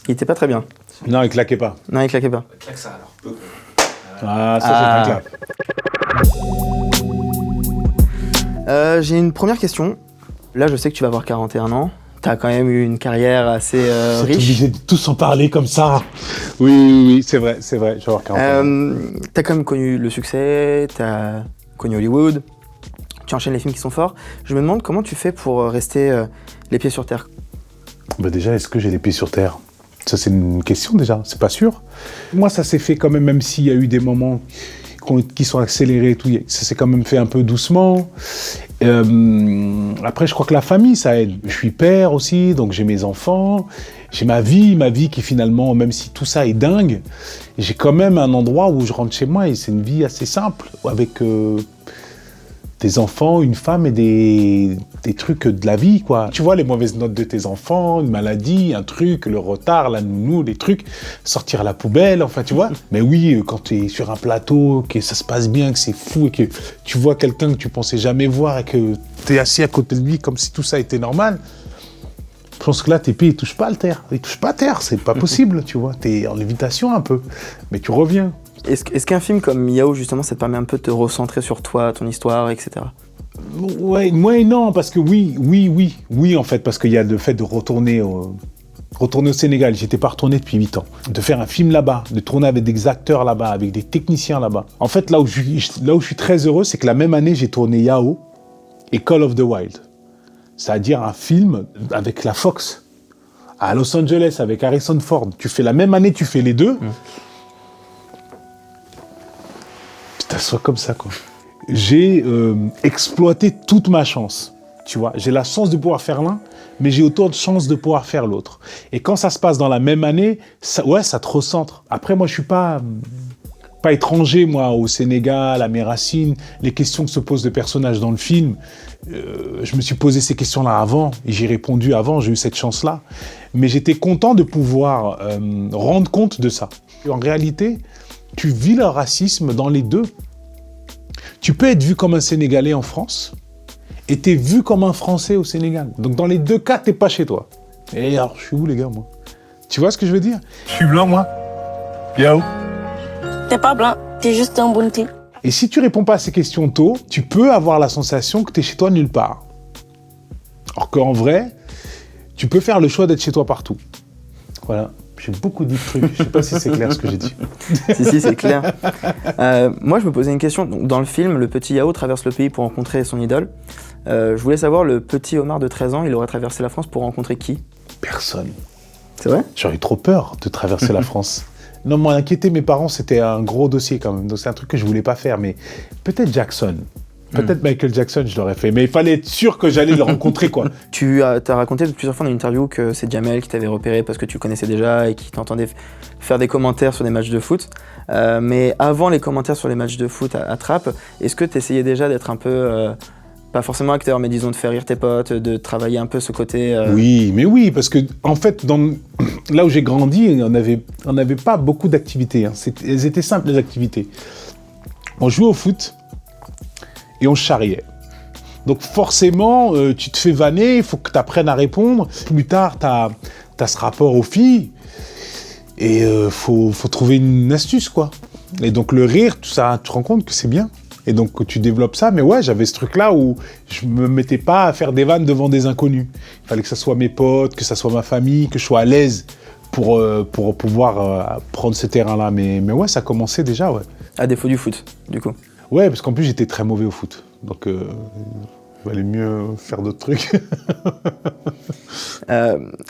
Il était pas très bien. Non, il claquait pas. Non, il claquait pas. Claque ça alors. Ah, ça c'est un clap. J'ai une première question. Là, je sais que tu vas avoir 41 ans. Tu as quand même eu une carrière assez C'est riche. obligé de tous en parler comme ça. Oui, c'est vrai, je vais avoir 40 ans. Tu as quand même connu le succès, tu as connu Hollywood, tu enchaînes les films qui sont forts. Je me demande comment tu fais pour rester les pieds sur terre. Bah déjà, est-ce que j'ai les pieds sur terre? Ça, c'est une question déjà, c'est pas sûr. Moi, ça s'est fait quand même s'il y a eu des moments qui sont accélérés et tout, ça s'est quand même fait un peu doucement. Après, je crois que la famille, ça aide. Je suis père aussi, donc j'ai mes enfants, j'ai ma vie qui finalement, même si tout ça est dingue, j'ai quand même un endroit où je rentre chez moi et c'est une vie assez simple, avec des enfants, une femme et des trucs de la vie, quoi. Tu vois, les mauvaises notes de tes enfants, une maladie, un truc, le retard, la nounou, les trucs, sortir à la poubelle, enfin, tu vois. Mais oui, quand tu es sur un plateau, que ça se passe bien, que c'est fou et que tu vois quelqu'un que tu pensais jamais voir et que tu es assis à côté de lui comme si tout ça était normal, je pense que là, tes pieds, ils touchent pas à terre. Ils touchent pas à terre, c'est pas possible, tu vois. Tu es en lévitation un peu, mais tu reviens. Est-ce qu'un film comme Yao, justement, ça te permet un peu de te recentrer sur toi, ton histoire, etc. Ouais, moi et non, parce que oui, en fait, parce qu'il y a le fait de retourner au Sénégal. J'étais pas retourné depuis 8 ans. De faire un film là-bas, de tourner avec des acteurs là-bas, avec des techniciens là-bas. En fait, là où je suis très heureux, c'est que la même année, j'ai tourné Yao et Call of the Wild. C'est-à-dire un film avec la Fox, à Los Angeles, avec Harrison Ford. Tu fais la même année, tu fais les deux. Tu t'assois comme ça, quoi. J'ai exploité toute ma chance, tu vois. J'ai la chance de pouvoir faire l'un, mais j'ai autant de chance de pouvoir faire l'autre. Et quand ça se passe dans la même année, ça te recentre. Après, moi, je suis pas étranger, moi, au Sénégal, à mes racines. Les questions que se posent les personnages dans le film, je me suis posé ces questions-là avant, et j'ai répondu avant, j'ai eu cette chance-là. Mais j'étais content de pouvoir rendre compte de ça. Et en réalité, tu vis le racisme dans les deux. Tu peux être vu comme un Sénégalais en France et t'es vu comme un Français au Sénégal. Donc dans les deux cas, t'es pas chez toi. Et alors, je suis où les gars, moi? Tu vois ce que je veux dire? Je suis blanc, moi. Yao. T'es pas blanc, t'es juste un bon type. Et si tu réponds pas à ces questions tôt, tu peux avoir la sensation que t'es chez toi nulle part. Alors qu'en vrai, tu peux faire le choix d'être chez toi partout. Voilà. J'ai beaucoup dit de trucs, je sais pas si c'est clair ce que j'ai dit. Si, c'est clair. Moi, je me posais une question. Donc, dans le film, le petit Yao traverse le pays pour rencontrer son idole. Je voulais savoir, le petit Omar de 13 ans, il aurait traversé la France pour rencontrer qui? Personne. C'est vrai? J'aurais eu trop peur de traverser la France. Non, moi, inquiéter mes parents, c'était un gros dossier quand même. Donc c'est un truc que je voulais pas faire, mais peut-être Jackson. Peut-être Michael Jackson, je l'aurais fait. Mais il fallait être sûr que j'allais le rencontrer, quoi. Tu as raconté plusieurs fois dans une interview que c'est Jamel qui t'avait repéré parce que tu connaissais déjà et qui t'entendait faire des commentaires sur des matchs de foot. Mais avant les commentaires sur les matchs de foot à Trappes, est-ce que tu essayais déjà d'être un peu, pas forcément acteur, mais disons de faire rire tes potes, de travailler un peu ce côté... Oui, parce que en fait, là où j'ai grandi, on n'avait pas beaucoup d'activités. Hein. Elles étaient simples, les activités. On jouait au foot et on charriait. Donc forcément, tu te fais vanner, il faut que tu apprennes à répondre. Plus tard, tu as ce rapport aux filles et faut trouver une astuce, quoi. Et donc le rire, tout ça, tu te rends compte que c'est bien. Et donc tu développes ça. Mais ouais, j'avais ce truc-là où je me mettais pas à faire des vannes devant des inconnus. Il fallait que ça soit mes potes, que ça soit ma famille, que je sois à l'aise pour pouvoir prendre ce terrain-là. Mais ouais, ça commençait déjà, ouais. À défaut du foot, du coup. Ouais, parce qu'en plus, j'étais très mauvais au foot. Donc, il valait mieux faire d'autres trucs.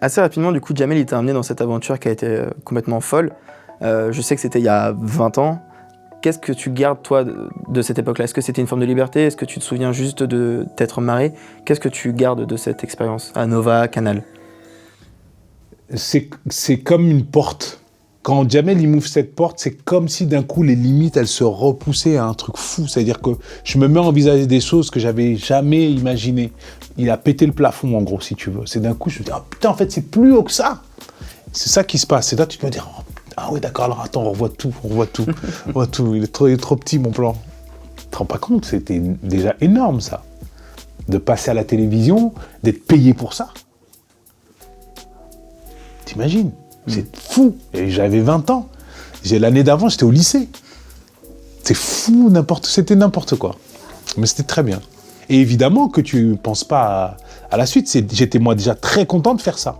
Assez rapidement, du coup, Jamel, il t'a amené dans cette aventure qui a été complètement folle. Je sais que c'était il y a 20 ans. Qu'est-ce que tu gardes, toi, de cette époque-là? Est-ce que c'était une forme de liberté? Est-ce que tu te souviens juste de t'être marré? Qu'est-ce que tu gardes de cette expérience à Nova, Canal? C'est comme une porte. Quand Jamel il m'ouvre cette porte, c'est comme si d'un coup les limites elles se repoussaient à un truc fou. C'est-à-dire que je me mets à envisager des choses que j'avais jamais imaginées. Il a pété le plafond en gros, si tu veux. C'est d'un coup je me dis putain, en fait c'est plus haut que ça. C'est ça qui se passe. Et là tu te dis ah oui d'accord, alors attends, on revoit tout. Il est trop petit mon plan. Tu te rends pas compte, c'était déjà énorme ça. De passer à la télévision, d'être payé pour ça. T'imagines? C'est fou. Et j'avais 20 ans. L'année d'avant, j'étais au lycée. C'est fou, c'était n'importe quoi. Mais c'était très bien. Et évidemment que tu ne penses pas à la suite. J'étais moi déjà très content de faire ça.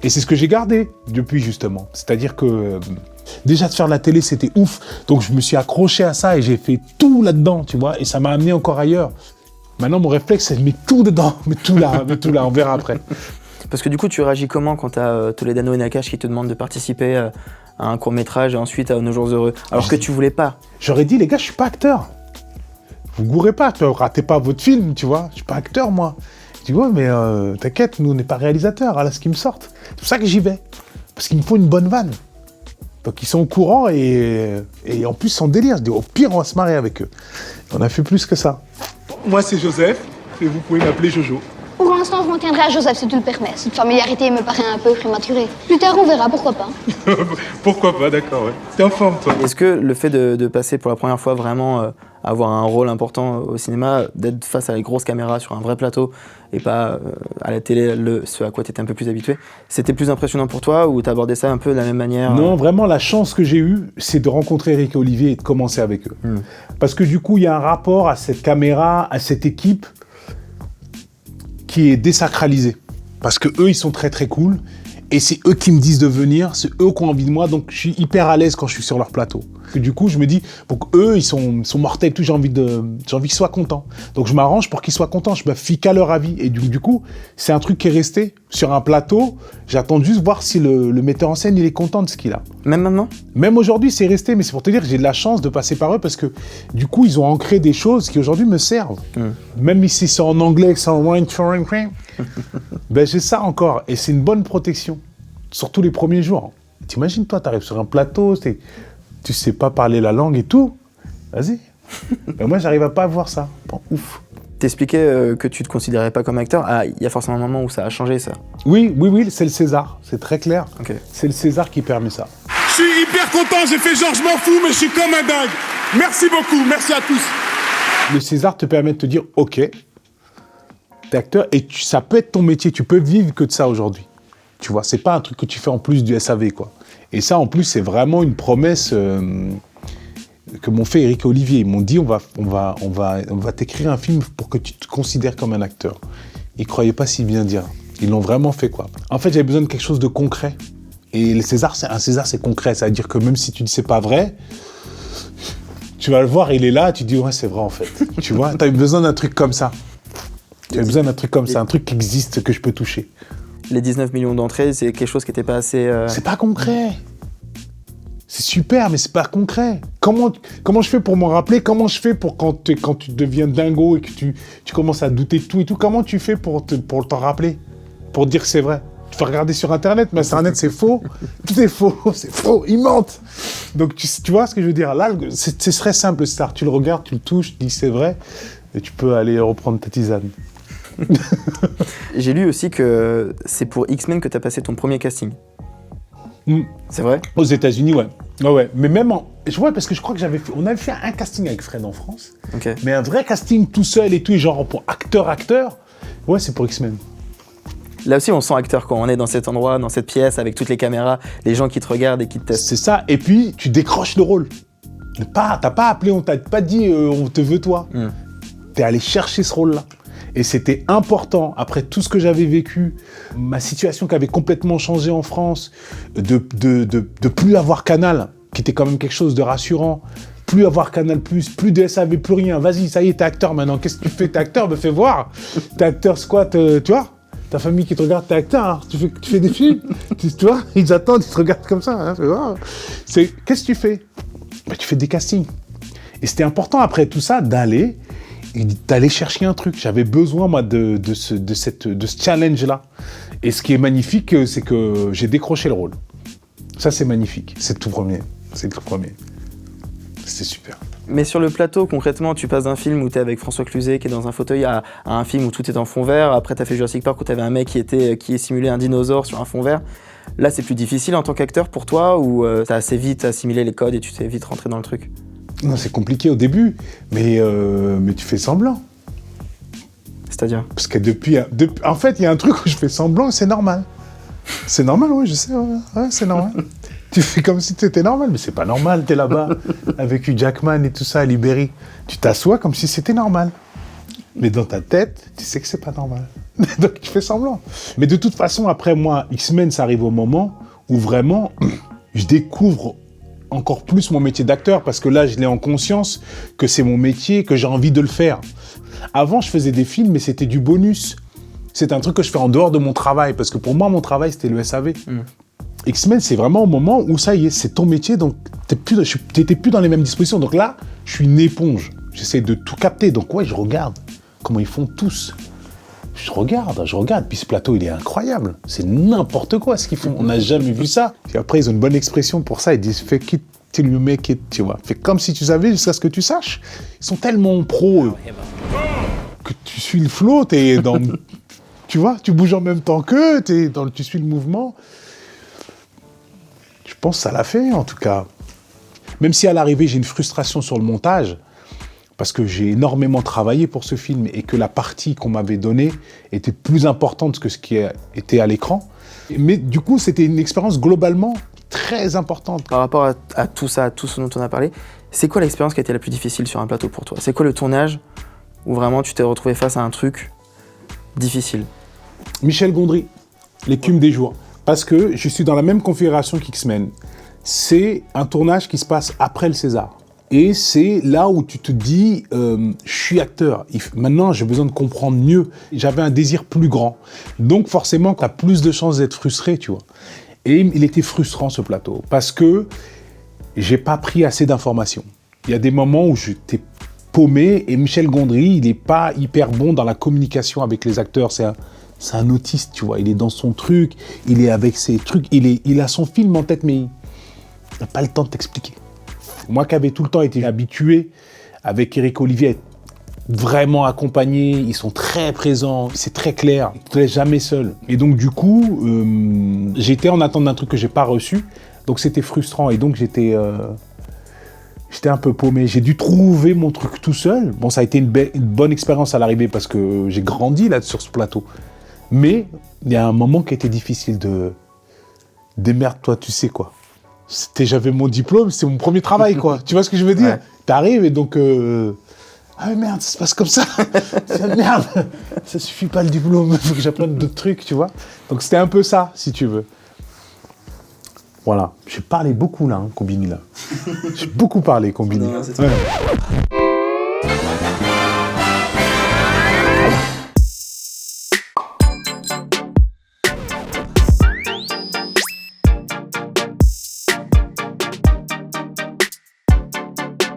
Et c'est ce que j'ai gardé depuis justement. C'est-à-dire que déjà de faire de la télé, c'était ouf. Donc je me suis accroché à ça et j'ai fait tout là-dedans, tu vois. Et ça m'a amené encore ailleurs. Maintenant, mon réflexe, c'est de mettre tout dedans. Mets tout là, on verra après. Parce que du coup, tu réagis comment quand tu as Toledano et Nakache qui te demandent de participer à un court-métrage et ensuite à Nos Jours Heureux, alors que tu voulais pas? J'aurais dit, les gars, je suis pas acteur. Vous gourrez pas, ratez pas votre film, tu vois. Je suis pas acteur, moi. Je dis, ouais, mais t'inquiète, nous, on n'est pas réalisateurs, voilà ce qu'ils me sortent. C'est pour ça que j'y vais. Parce qu'il me faut une bonne vanne. Donc ils sont au courant et en plus, sans délire. Je dis, au pire, on va se marier avec eux. On a fait plus que ça. Moi, c'est Joseph, et vous pouvez m'appeler Jojo. Pour l'instant, je m'en tiendrai à Joseph, si tu le permets. Cette familiarité me paraît un peu prématurée. Plus tard, on verra, pourquoi pas. Pourquoi pas, d'accord, ouais. T'es en forme, toi. Est-ce que le fait de passer pour la première fois vraiment avoir un rôle important au cinéma, d'être face à les grosses caméras sur un vrai plateau et pas à la télé, ce à quoi tu étais un peu plus habitué, c'était plus impressionnant pour toi ou t'abordais ça un peu de la même manière? Non, vraiment, la chance que j'ai eue, c'est de rencontrer Eric et Olivier et de commencer avec eux. Parce que du coup, il y a un rapport à cette caméra, à cette équipe qui est désacralisé. Parce que eux, ils sont très très cool. Et c'est eux qui me disent de venir, c'est eux qui ont envie de moi, donc je suis hyper à l'aise quand je suis sur leur plateau. Et du coup, je me dis, donc eux, ils sont mortels, tout, j'ai envie qu'ils soient contents. Donc je m'arrange pour qu'ils soient contents, je me fie qu'à leur avis. Et du coup, c'est un truc qui est resté sur un plateau. J'attends juste voir si le metteur en scène, il est content de ce qu'il a. Même maintenant? Même aujourd'hui, c'est resté, mais c'est pour te dire que j'ai de la chance de passer par eux parce que du coup, ils ont ancré des choses qui aujourd'hui me servent. Même si c'est en anglais, c'est en ben j'ai ça encore. Et c'est une bonne protection, surtout les premiers jours. T'imagines, toi, t'arrives sur un plateau, tu sais pas parler la langue et tout. Vas-y. Ben moi, j'arrive à pas voir ça. Bon, ouf. T'expliquais que tu te considérais pas comme acteur. Ah, il y a forcément un moment où ça a changé, ça. Oui, c'est le César. C'est très clair. Okay. C'est le César qui permet ça. Je suis hyper content, j'ai fait genre je m'en fous, mais je suis comme un dingue. Merci beaucoup, merci à tous. Le César te permet de te dire, ok, t'es acteur et ça peut être ton métier, tu peux vivre que de ça aujourd'hui. Tu vois, c'est pas un truc que tu fais en plus du SAV, quoi. Et ça, en plus, c'est vraiment une promesse que m'ont fait Eric et Olivier. Ils m'ont dit, on va t'écrire un film pour que tu te considères comme un acteur. Ils croyaient pas si bien dire. Ils l'ont vraiment fait, quoi. En fait, j'avais besoin de quelque chose de concret. Et un César, c'est concret. Ça veut dire que même si tu dis c'est pas vrai, tu vas le voir, il est là, tu dis ouais, c'est vrai en fait. Tu vois, tu as besoin d'un truc comme ça. Tu as besoin d'un truc comme ça, un truc qui existe, que je peux toucher. Les 19 millions d'entrées, c'est quelque chose qui n'était pas assez... C'est pas concret. C'est super, mais c'est pas concret. Comment je fais pour m'en rappeler? Comment je fais pour quand tu deviens dingo et que tu commences à douter de tout et tout? Comment tu fais pour t'en rappeler? Pour dire que c'est vrai? Tu peux regarder sur Internet, mais Internet, c'est faux. Tout est faux, c'est faux, ils mentent. Donc, tu vois ce que je veux dire? Là, ce serait simple, Star. Tu le regardes, tu le touches, tu dis c'est vrai, et tu peux aller reprendre ta tisane. J'ai lu aussi que c'est pour X-Men que tu as passé ton premier casting. C'est vrai? Aux États-Unis, ouais. Ouais. Mais même je vois, parce que je crois que on avait fait un casting avec Fred en France. Okay. Mais un vrai casting tout seul et tout, et genre pour acteur, ouais, c'est pour X-Men. Là aussi, on se sent acteur quand on est dans cet endroit, dans cette pièce, avec toutes les caméras, les gens qui te regardent et qui te testent. C'est ça, et puis tu décroches le rôle. T'as pas appelé, on t'a pas dit on te veut toi. T'es allé chercher ce rôle-là. Et c'était important, après tout ce que j'avais vécu, ma situation qui avait complètement changé en France, de plus avoir Canal, qui était quand même quelque chose de rassurant, plus avoir Canal+, plus de SAV, plus rien. Vas-y, ça y est, t'es acteur maintenant. Qu'est-ce que tu fais? T'es acteur, me fais voir. T'es acteur squat, tu vois? Ta famille qui te regarde, t'es acteur, hein. Tu fais des films, tu vois, ils attendent, ils te regardent comme ça. Hein. Qu'est-ce que tu fais? Bah, tu fais des castings. Et c'était important, après tout ça, d'aller chercher un truc. J'avais besoin, moi, de ce challenge-là. Et ce qui est magnifique, c'est que j'ai décroché le rôle. Ça, c'est magnifique. C'est le tout premier. C'était super. Mais sur le plateau, concrètement, tu passes d'un film où tu es avec François Cluzet qui est dans un fauteuil à un film où tout est en fond vert. Après, tu as fait Jurassic Park où tu avais un mec qui simulait un dinosaure sur un fond vert. Là, c'est plus difficile en tant qu'acteur pour toi ou tu as assez vite assimilé les codes et tu t'es vite rentré dans le truc? Non, c'est compliqué au début, mais tu fais semblant. C'est-à-dire? Parce que en fait, il y a un truc où je fais semblant et c'est normal. C'est normal, oui, je sais. Ouais, c'est normal. Tu fais comme si t'étais normal, mais c'est pas normal. T'es là-bas avec Hugh Jackman et tout ça à Libéry. Tu t'assois comme si c'était normal. Mais dans ta tête, tu sais que c'est pas normal. Donc tu fais semblant. Mais de toute façon, après moi, X-Men, ça arrive au moment où vraiment, je découvre encore plus mon métier d'acteur, parce que là, je l'ai en conscience que c'est mon métier, que j'ai envie de le faire. Avant, je faisais des films, mais c'était du bonus. C'est un truc que je fais en dehors de mon travail, parce que pour moi, mon travail, c'était le SAV. X-Men, c'est vraiment au moment où ça y est, c'est ton métier, donc t'étais plus dans les mêmes dispositions. Donc là, je suis une éponge. J'essaie de tout capter. Donc ouais, je regarde comment ils font tous. Je regarde. Puis ce plateau, il est incroyable. C'est n'importe quoi ce qu'ils font. On n'a jamais vu ça. Puis après, ils ont une bonne expression pour ça. Ils disent « fake it till you make it », tu vois. Fais comme si tu savais jusqu'à ce que tu saches. Ils sont tellement pros que tu suis le flow, t'es dans... tu vois, tu bouges en même temps qu'eux, tu suis le mouvement. Je pense que ça l'a fait, en tout cas. Même si à l'arrivée, j'ai une frustration sur le montage, parce que j'ai énormément travaillé pour ce film et que la partie qu'on m'avait donnée était plus importante que ce qui était à l'écran. Mais du coup, c'était une expérience globalement très importante. Par rapport à tout ça, à tout ce dont on a parlé, c'est quoi l'expérience qui a été la plus difficile sur un plateau pour toi? C'est quoi le tournage où vraiment tu t'es retrouvé face à un truc difficile? Michel Gondry, L'écume des jours. Parce que je suis dans la même configuration qu'X-Men. C'est un tournage qui se passe après le César. Et c'est là où tu te dis, je suis acteur. Maintenant, j'ai besoin de comprendre mieux. J'avais un désir plus grand. Donc forcément, tu as plus de chances d'être frustré, tu vois. Et il était frustrant, ce plateau. Parce que j'ai pas pris assez d'informations. Il y a des moments où j'étais paumé. Et Michel Gondry, il n'est pas hyper bon dans la communication avec les acteurs. C'est un autiste, tu vois. Il est dans son truc. Il est avec ses trucs. Il a son film en tête, mais il n'a pas le temps de t'expliquer. Moi qui avais tout le temps été habitué avec Éric Olivier à être vraiment accompagné, ils sont très présents, c'est très clair, ils ne te laissent jamais seul. Et donc du coup, j'étais en attente d'un truc que j'ai pas reçu, donc c'était frustrant et donc j'étais un peu paumé. J'ai dû trouver mon truc tout seul. Bon, ça a été une bonne expérience à l'arrivée parce que j'ai grandi là sur ce plateau. Mais il y a un moment qui a été difficile de démerde-toi, tu sais quoi. J'avais mon diplôme, c'était mon premier travail, quoi. Tu vois ce que je veux dire? Ouais. T'arrives et donc... Ah merde, ça se passe comme ça. Merde, ça suffit pas le diplôme, il faut que j'apprenne d'autres trucs, tu vois. Donc c'était un peu ça, si tu veux. Voilà. J'ai parlé beaucoup là, Combini, là. J'ai beaucoup parlé, Combini. Ouais.